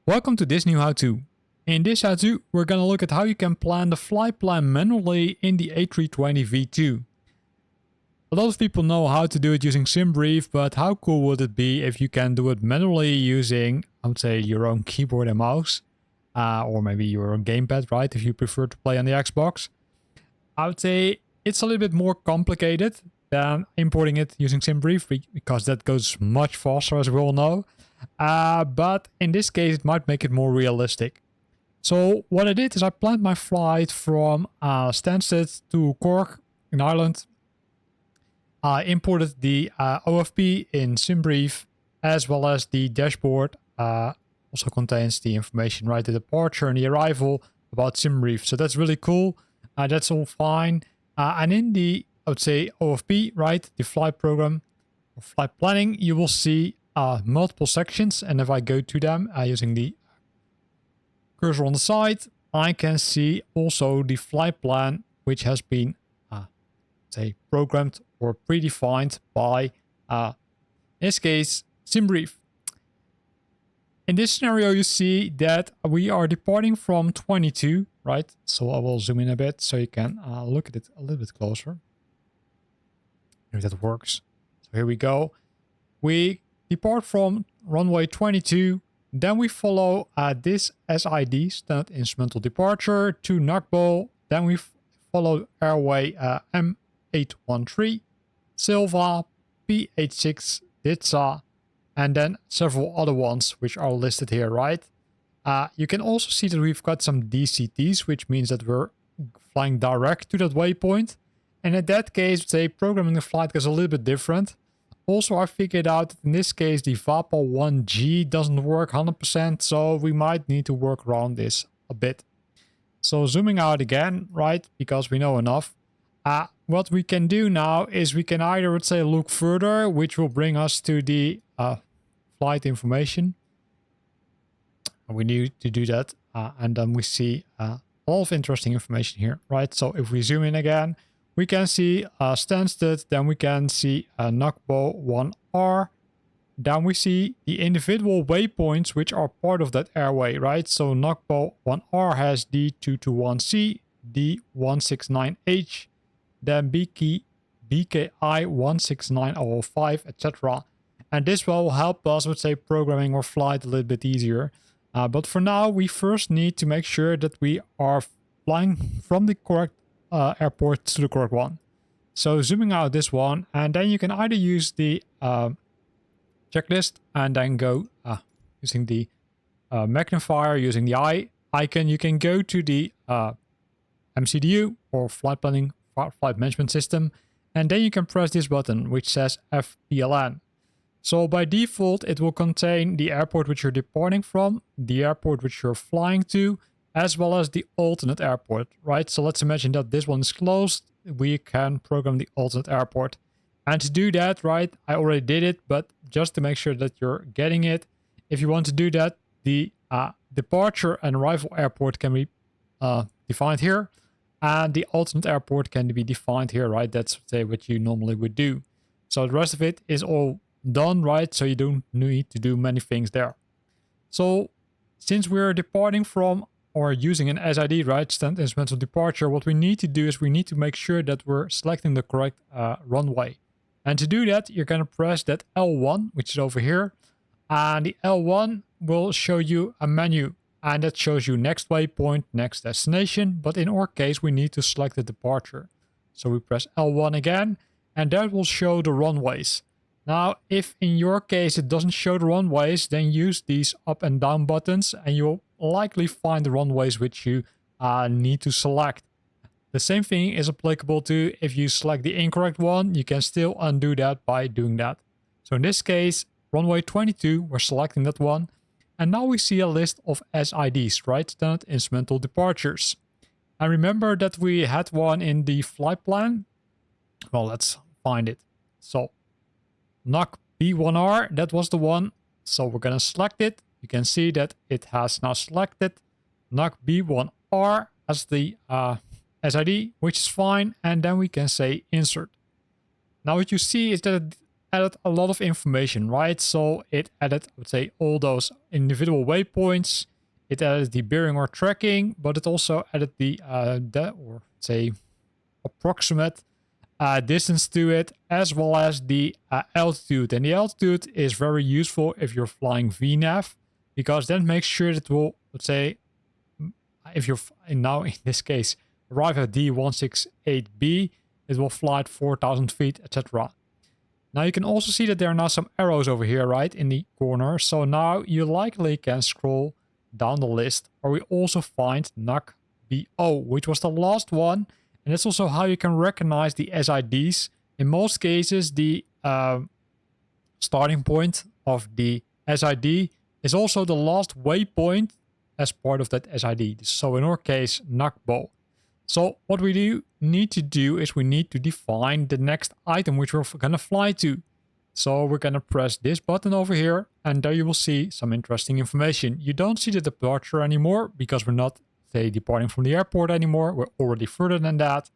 Welcome to this new how-to. In this how-to, we're gonna look at how you can plan the flight plan manually in the A320 V2. A lot of people know how to do it using SimBrief, but how cool would it be if you can do it manually using, I would say, your own keyboard and mouse, or maybe your own gamepad, right, if you prefer to play on the Xbox. I would say it's a little bit more complicated than importing it using SimBrief, because that goes much faster, as we all know. But in this case, it might make it more realistic. So what I did is I planned my flight from Stansted to Cork in Ireland. I imported the OFP in SimBrief, as well as the dashboard also contains the information, right, the departure and the arrival about SimBrief. So that's really cool. That's all fine. And in the, I would say, OFP, right, the flight program or flight planning, you will see multiple sections, and if I go to them using the cursor on the side, I can see also the flight plan, which has been say programmed or predefined by in this case SimBrief. In this scenario, you see that we are departing from 22, right? So I will zoom in a bit so you can look at it a little bit closer. If that works. So here we go. We depart from runway 22, then we follow this SID, Standard Instrumental Departure, to Nagbo, then we follow airway M813, Silva, PH6, Ditsa, and then several other ones which are listed here, right? You can also see that we've got some DCTs, which means that we're flying direct to that waypoint. And in that case, say programming the flight is a little bit different. Also, I figured out that in this case, the VAPA 1G doesn't work 100%, so we might need to work around this a bit. So zooming out again, right, because we know enough. What we can do now is we can either, let's say, look further, which will bring us to the flight information. We need to do that, and then we see a lot of interesting information here, right? So if we zoom in again, we can see Stansted, then we can see Nagbo 1R. Then we see the individual waypoints which are part of that airway, right? So Nagbo 1R has D221C, D169H, then BKI 169005, etc. And this will help us with, say, programming our flight a little bit easier. But for now, we first need to make sure that we are flying from the correct airport to the correct one. So zooming out this one, and then you can either use the checklist and then go using the magnifier, using the eye icon. You can go to the MCDU or flight planning, flight management system, and then you can press this button which says FPLN. So by default, it will contain the airport which you're departing from, the airport which you're flying to, as well as the alternate airport, right? So let's imagine that this one is closed. We can program the alternate airport. And to do that, right, I already did it, but just to make sure that you're getting it, if you want to do that, the departure and arrival airport can be defined here, and the alternate airport can be defined here, right? That's, say, what you normally would do. So the rest of it is all done, right? So you don't need to do many things there. So since we're departing from or using an SID, right, Standard Instrumental Departure, what we need to do is we need to make sure that we're selecting the correct runway. And to do that, you're going to press that L1, which is over here. And the L1 will show you a menu. And that shows you next waypoint, next destination. But in our case, we need to select the departure. So we press L1 again, and that will show the runways. Now, if in your case it doesn't show the runways, then use these up and down buttons, and you'll likely find the runways which you need to select. The same thing is applicable to if you select the incorrect one, you can still undo that by doing that. So in this case, runway 22, we're selecting that one. And now we see a list of SIDs, right? Standard Instrumental Departures. And remember that we had one in the flight plan. Well, let's find it. So NAC B1R, that was the one. So we're going to select it. You can see that it has now selected NAC B1R as the SID, which is fine. And then we can say insert. Now what you see is that it added a lot of information, right? So it added, I would say, all those individual waypoints. It added the bearing or tracking, but it also added the or say approximate distance to it, as well as the altitude. And the altitude is very useful if you're flying VNAV, because that makes sure that it will, let's say, if you're now in this case arrive at D168B, it will fly at 4,000 feet, etc. Now you can also see that there are now some arrows over here, right, in the corner. So now you likely can scroll down the list, where we also find NAC BO, which was the last one. And that's also how you can recognize the SIDs. In most cases, the starting point of the SID is also the last waypoint as part of that SID. So in our case, NACBO. So what we need to do is we need to define the next item which we're going to fly to. So we're going to press this button over here, and there you will see some interesting information. You don't see the departure anymore because we're not, say, departing from the airport anymore. We're already further than that.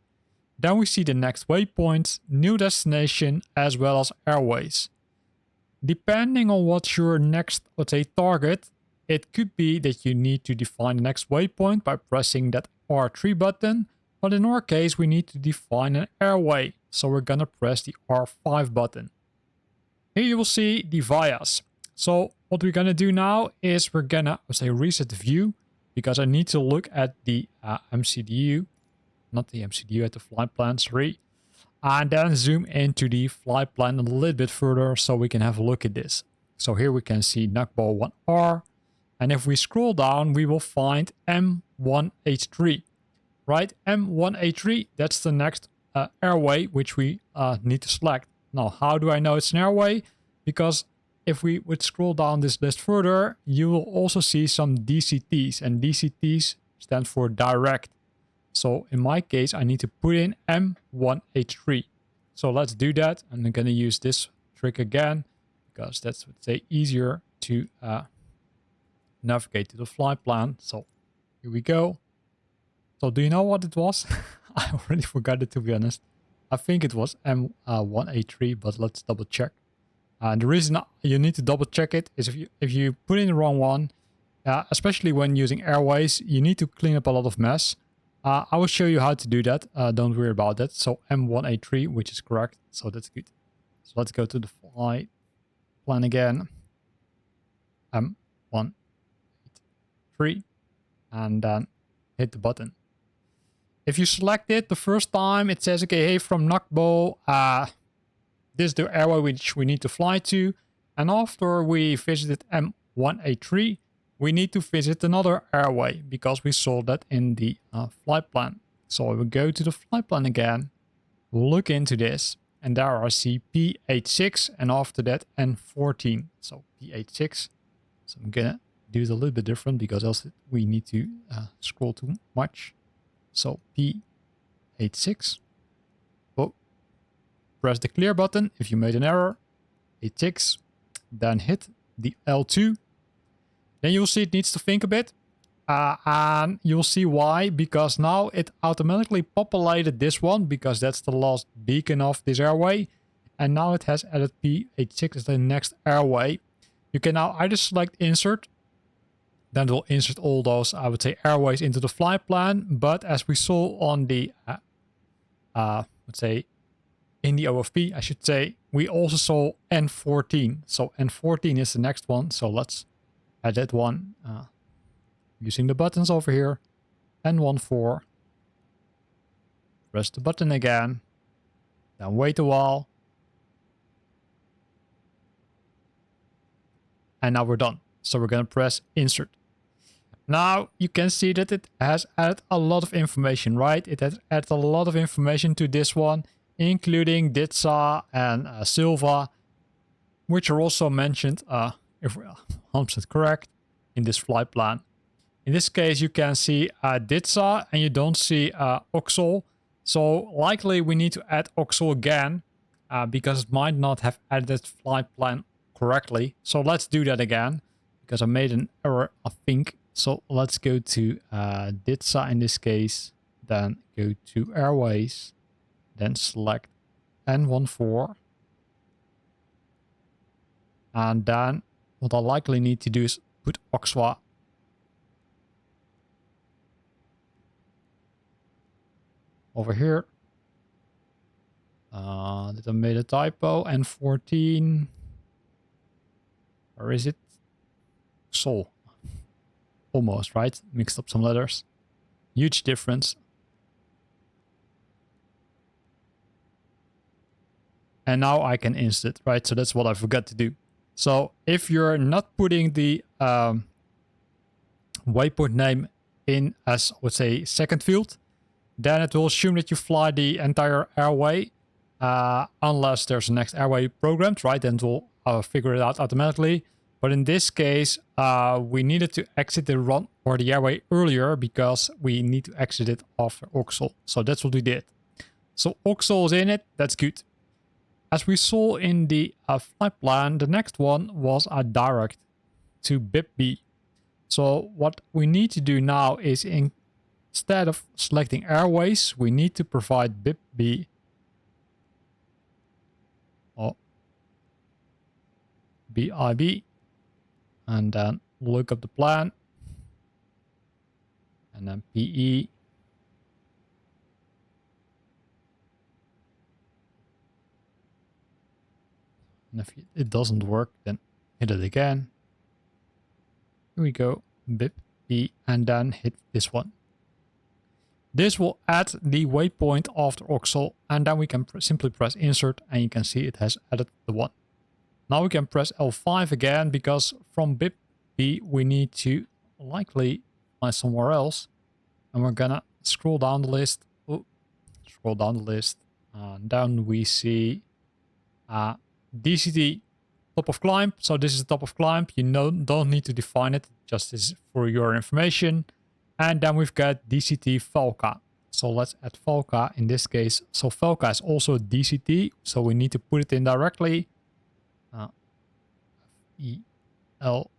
Then we see the next waypoint, new destination, as well as airways. Depending on what's your next, let's say, target, it could be that you need to define the next waypoint by pressing that R3 button. But in our case, we need to define an airway. So we're going to press the R5 button. Here you will see the vias. So what we're going to do now is we're going to, say, reset the view, because I need to look at the MCDU, not the MCDU, at the flight plan, sorry. And then zoom into the flight plan a little bit further so we can have a look at this. So here we can see NACBO 1R. And if we scroll down, we will find M1H3, right? M1H3, that's the next airway which we need to select. Now, how do I know it's an airway? Because if we would scroll down this list further, you will also see some DCTs, and DCTs stand for direct. So in my case, I need to put in M1H3. So let's do that. I'm going to use this trick again, because that's, let's say, easier to navigate to the flight plan. So here we go. So do you know what it was? I already forgot it, to be honest. I think it was M1A3, but let's double check. And the reason you need to double check it is if you put in the wrong one, especially when using airways, you need to clean up a lot of mess. I will show you how to do that. Don't worry about that. So M1A3, which is correct. So that's good. So let's go to the flight plan again. M1A3. And then hit the button. If you select it the first time, it says, okay, hey, from NACBO, this is the airway which we need to fly to. And after we visited M1A3, we need to visit another airway because we saw that in the flight plan. So we will go to the flight plan again, look into this, and there I see P86 and after that N14. So P86. So I'm gonna do it a little bit different because else we need to scroll too much. So P86. Oh, press the clear button if you made an error. 86. Then hit the L2. Then you'll see it needs to think a bit. And you'll see why. Because now it automatically populated this one because that's the last beacon of this airway. And now it has added P86 as the next airway. You can now either select insert. Then it will insert all those, I would say, airways into the flight plan. But as we saw on the, let's say, in the OFP, I should say, we also saw N14. So N14 is the next one. So let's add that one using the buttons over here. N14. Press the button again. Then wait a while. And now we're done. So we're going to press insert. Now you can see that it has added a lot of information, right? It has added a lot of information to this one, including DITSA and Silva, which are also mentioned, if we're 100% correct, in this flight plan. In this case, you can see DITSA and you don't see OXL. So likely we need to add OXL again because it might not have added that flight plan correctly. So let's do that again because I made an error, I think. So let's go to DITSA in this case. then go to airways, then select N14. And then what I likely need to do is put OXWA over here. Did I made a typo? N14. Where is it? Sol. Almost, right? Mixed up some letters. Huge difference. And now I can insert, right? So that's what I forgot to do. So if you're not putting the waypoint name in as, let's say, second field, then it will assume that you fly the entire airway, unless there's a next airway programmed, right? Then it will figure it out automatically. But in this case, we needed to exit the run or the airway earlier because we need to exit it after OXL. So that's what we did. So OXL is in it. That's good. As we saw in the flight plan, the next one was a direct to BIP-B. So what we need to do now is instead of selecting airways, we need to provide BIP-B. Oh, BIB. And then look up the plan. And then PE. And if it doesn't work, then hit it again. Here we go. BIP, B, and then hit this one. This will add the waypoint after OXL, and then we can simply press insert, and you can see it has added the one. Now we can press L5 again, because from BIP B we need to likely fly somewhere else. And we're gonna scroll down the list. Oh, scroll down the list. And down we see DCT top of climb. So this is the top of climb. You don't need to define it, just is for your information. And then we've got DCT Falca. So let's add Falca in this case. So Falca is also DCT, so we need to put it in directly. ELCA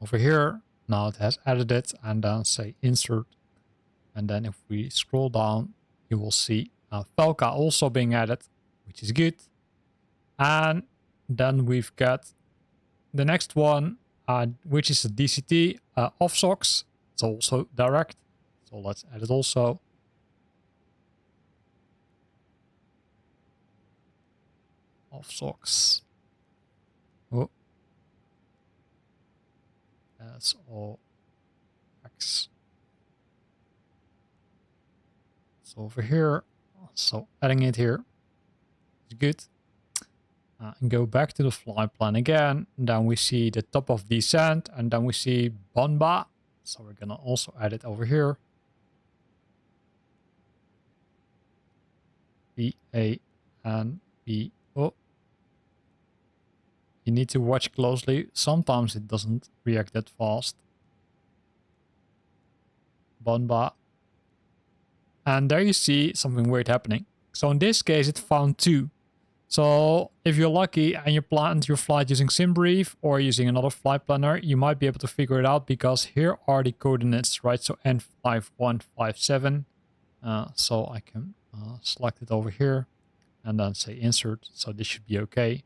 over here. Now it has added it, and then say insert. And then if we scroll down, you will see Falca also being added, which is good. And then we've got the next one, which is a DCT off-SOX. It's also direct. So let's add it also. Off-SOX. Oh. SOX. So over here. So adding it here is good. And go back to the flight plan again. And then we see the top of descent, and then we see Bonba. So we're gonna also add it over here. BANBO. You need to watch closely. Sometimes it doesn't react that fast. Bonba. And there you see something weird happening. So in this case, it found 2. So if you're lucky and you planned your flight using SimBrief or using another flight planner, you might be able to figure it out, because here are the coordinates, right? So N5157. So I can select it over here and then say insert. So this should be okay.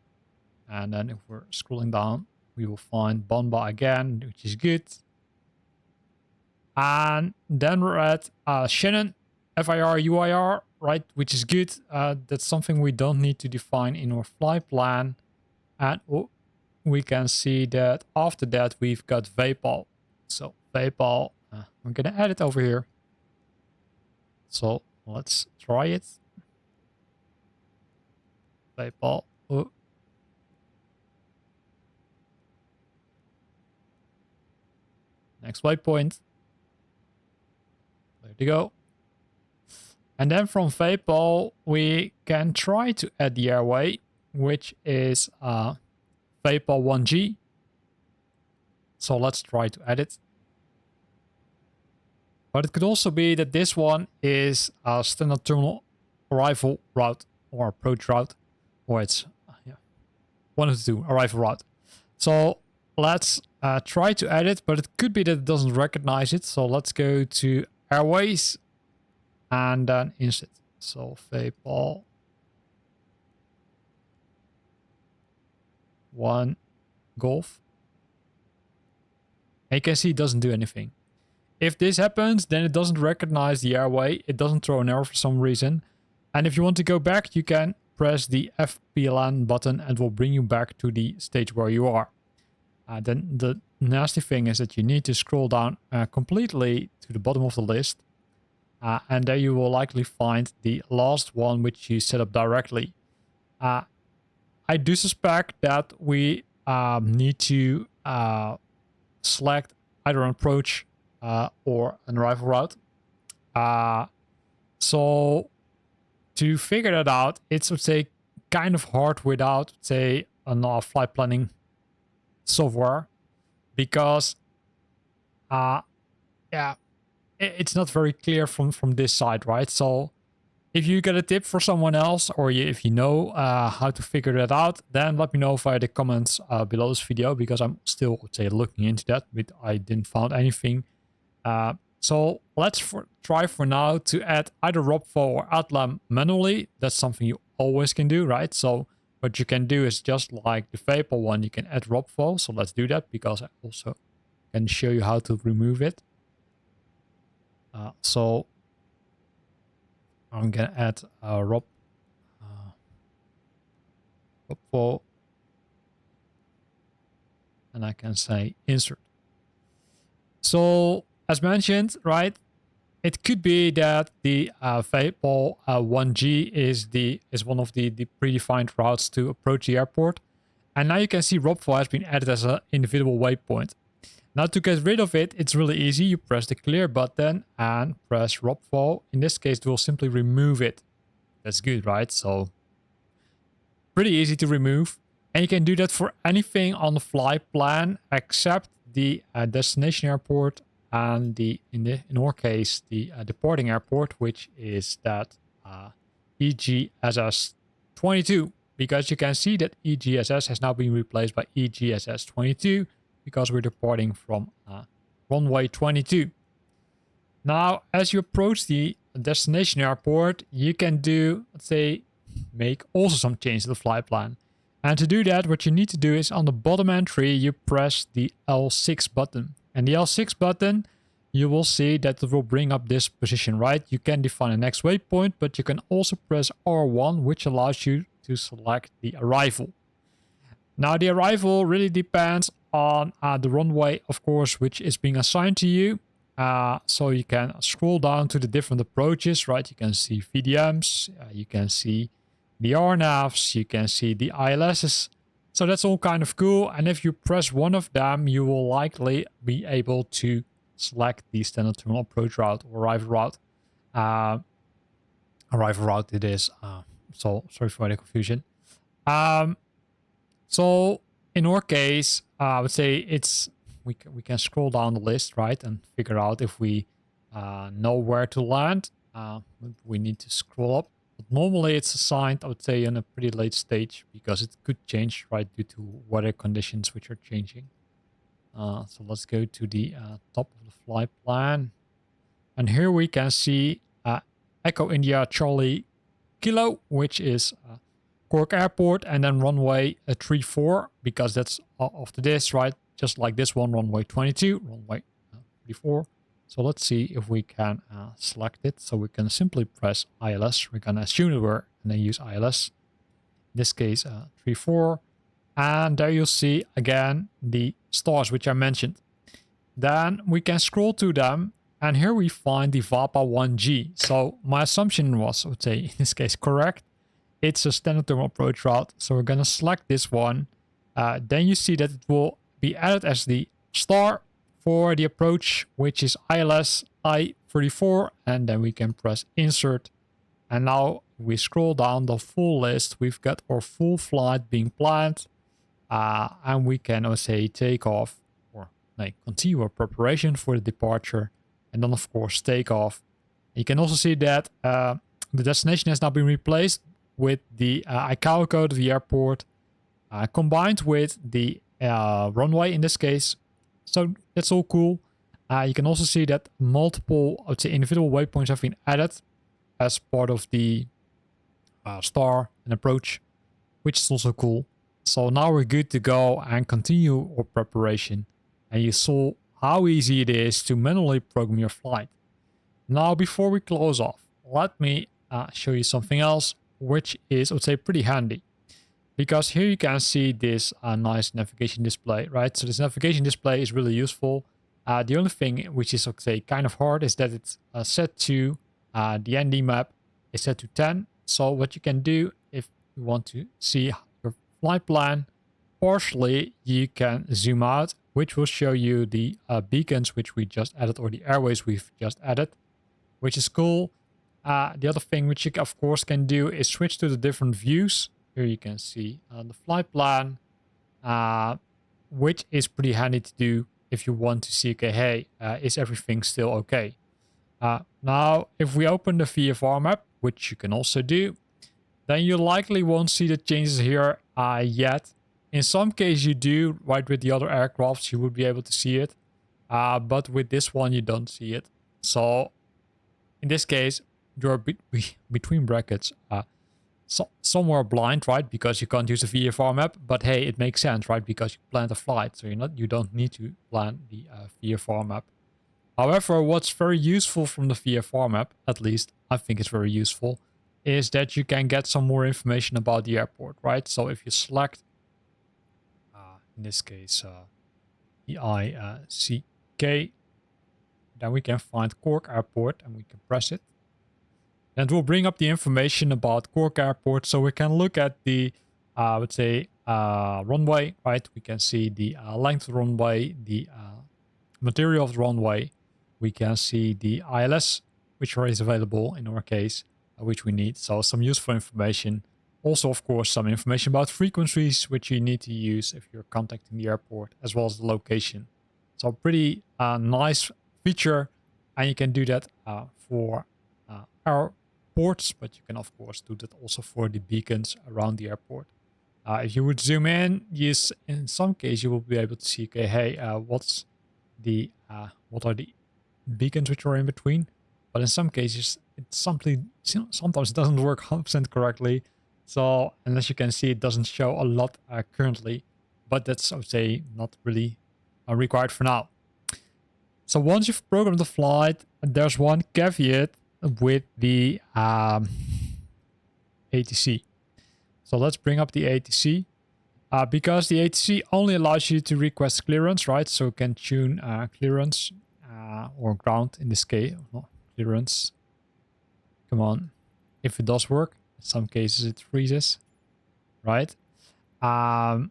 And then if we're scrolling down, we will find Bonba again, which is good. And then we're at Shannon, FIR, UIR, right, which is good. That's something we don't need to define in our flight plan. And we can see that after that we've got VPAL. So VPAL, I'm gonna add it over here. So let's try it. VPAL. Oh. Next waypoint. There you go. And then from VPAL, we can try to add the airway, which is VPAL 1G. So let's try to add it. But it could also be that this one is a standard terminal arrival route or approach route, or it's one of the two, arrival route. So let's try to add it, but it could be that it doesn't recognize it. So let's go to airways and then insert. So Vapol 1 Golf. And you can see it doesn't do anything. If this happens, then it doesn't recognize the airway. It doesn't throw an error for some reason. And if you want to go back, you can press the FPLN button and it will bring you back to the stage where you are. Then the nasty thing is that you need to scroll down completely to the bottom of the list. And there you will likely find the last one which you set up directly. I do suspect that we need to select either an approach or an arrival route. So to figure that out, it's, let's say, kind of hard without, say, a flight planning software, because yeah, it's not very clear from this side, right? So if you get a tip for someone else, or if you know how to figure that out, then let me know via the comments below this video, because I'm still, let's say, looking into that, but I didn't find anything. So let's try for now to add either ROPFO or ATLAM manually. That's something you always can do, right? So what you can do is just like the Vapol one, you can add ROPFO. So let's do that, because I also can show you how to remove it. So I'm gonna add ROPFO, and I can say insert. So as mentioned, right, it could be that the Vapol 1G is one of the predefined routes to approach the airport. And now you can see ROPFO has been added as an individual waypoint. Now to get rid of it, it's really easy. You press the clear button and press ROPFO. In this case, it will simply remove it. That's good, right? So pretty easy to remove. And you can do that for anything on the flight plan except the destination airport and in our case the departing airport, which is that EGSS 22, because you can see that EGSS has now been replaced by EGSS 22 because we're departing from runway 22. Now, as you approach the destination airport, you can do, let's say, make also some changes to the flight plan. And to do that, what you need to do is on the bottom entry, you press the L6 button. And the L6 button, you will see that it will bring up this position, right? You can define a next waypoint, but you can also press R1, which allows you to select the arrival. Now, the arrival really depends on the runway, of course, which is being assigned to you. So you can scroll down to the different approaches, right? You can see VDMs, you can see the RNAVs, you can see the ILSs. So that's all kind of cool. And if you press one of them, you will likely be able to select the standard terminal approach route or arrival route. Arrival route it is. So sorry for the confusion. So in our case, I would say it's we can scroll down the list, right, and figure out if we know where to land. We need to scroll up. But normally it's assigned, I would say, in a pretty late stage because it could change, right, due to weather conditions which are changing. So let's go to the top of the flight plan. And here we can see Echo India Charlie Kilo, which is Cork Airport, and then runway 34, because that's after this, right? Just like this one, runway 22, runway 34. So let's see if we can select it. So we can simply press ILS. We're going to assume that we're going to use ILS. In this case, 34. And there you'll see again the stars which I mentioned. Then we can scroll to them. And here we find the VAPA 1G. So my assumption was, I would say, in this case, correct. It's a standard terminal approach route. So we're going to select this one. Then you see that it will be added as the star for the approach, which is ILS I-34. And then we can press insert. And now we scroll down the full list. We've got our full flight being planned. And we can, let's say, take off or continue our preparation for the departure. And then, of course, take off. You can also see that the destination has now been replaced with the ICAO code of the airport, combined with the runway in this case. So that's all cool. You can also see that multiple, I would say, individual waypoints have been added as part of the star and approach, which is also cool. So now we're good to go and continue our preparation. And you saw how easy it is to manually program your flight. Now, before we close off, let me show you something else, which is, I would say, pretty handy. Because here you can see this nice navigation display, right? So this navigation display is really useful. The only thing which is, okay, kind of hard is that it's set to the ND map is set to 10. So what you can do if you want to see your flight plan partially, you can zoom out, which will show you the beacons which we just added, or the airways we've just added, which is cool. The other thing which you of course can do is switch to the different views. Here you can see the flight plan, which is pretty handy to do if you want to see, okay, hey, is everything still okay? Now, if we open the VFR map, which you can also do, then you likely won't see the changes here yet. In some cases you do, right? With the other aircrafts, you would be able to see it. But with this one, you don't see it. So in this case, you're between brackets, somewhere blind, right? Because you can't use the VFR map. But hey, it makes sense, right? Because you planned a flight, so you don't need to plan the VFR map. However, what's very useful from the VFR map, at least I think it's very useful, is that you can get some more information about the airport, right? So if you select, in this case, the ICK, then we can find Cork Airport and we can press it. And it will bring up the information about Cork Airport, so we can look at the, let's say, runway, right? We can see the length of the runway, the material of the runway. We can see the ILS, which is available in our case, which we need. So some useful information. Also, of course, some information about frequencies, which you need to use if you're contacting the airport, as well as the location. So pretty nice feature, and you can do that for airports, but you can, of course, do that also for the beacons around the airport. If you would zoom in, yes, in some case, you will be able to see, okay, hey, what are the beacons which are in between? But in some cases, sometimes it doesn't work 100% correctly. So unless you can see, it doesn't show a lot currently, but that's, I would say, not really required for now. So once you've programmed the flight, there's one caveat with the ATC. So let's bring up the ATC. Because the ATC only allows you to request clearance, right? So you can tune clearance or ground in this case. No, clearance. Come on. If it does work. In some cases it freezes, right? In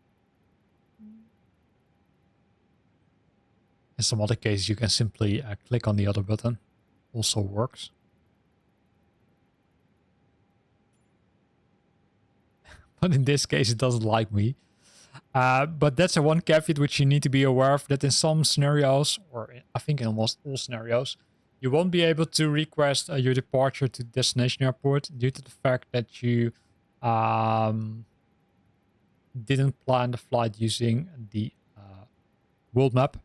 some other cases you can simply click on the other button. Also works. But in this case it doesn't like me. But that's a one caveat which you need to be aware of, that in some scenarios, or I think in almost all scenarios, you won't be able to request your departure to the destination airport due to the fact that you didn't plan the flight using the world map.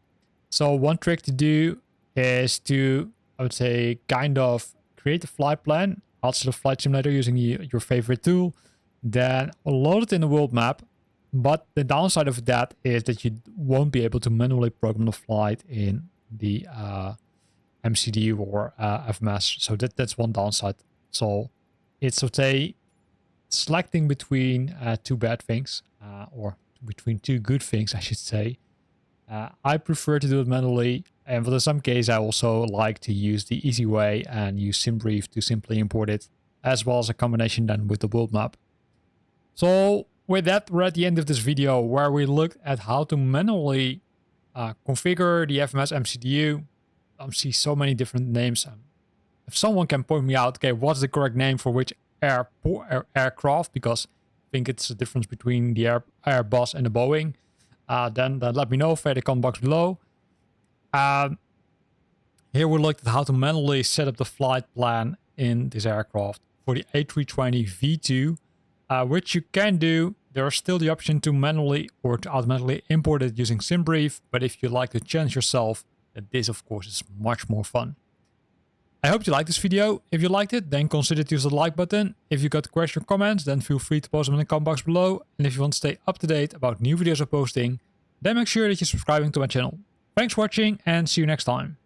So one trick to do is to, I would say, kind of create a flight plan outside of Flight Simulator using your favorite tool, then load it in the world map. But the downside of that is that you won't be able to manually program the flight in the MCDU or FMS. So that's one downside. So it's, let's say, selecting between two bad things, or between two good things, I should say. I prefer to do it manually, and for some case I also like to use the easy way and use SimBrief to simply import it, as well as a combination then with the world map. So with that, we're at the end of this video where we looked at how to manually configure the FMS MCDU. I see so many different names. If someone can point me out, okay, what's the correct name for which aircraft, because I think it's the difference between the Airbus and the Boeing, then let me know via the comment box below. Here we looked at how to manually set up the flight plan in this aircraft for the A320 V2, which you can do There is still the option to manually or to automatically import it using SimBrief, but if you like to challenge yourself, then this of course is much more fun. I hope you liked this video. If you liked it, then consider to use the like button. If you got a question or comments, then feel free to post them in the comment box below. And if you want to stay up to date about new videos I'm posting, then make sure that you're subscribing to my channel. Thanks for watching and see you next time.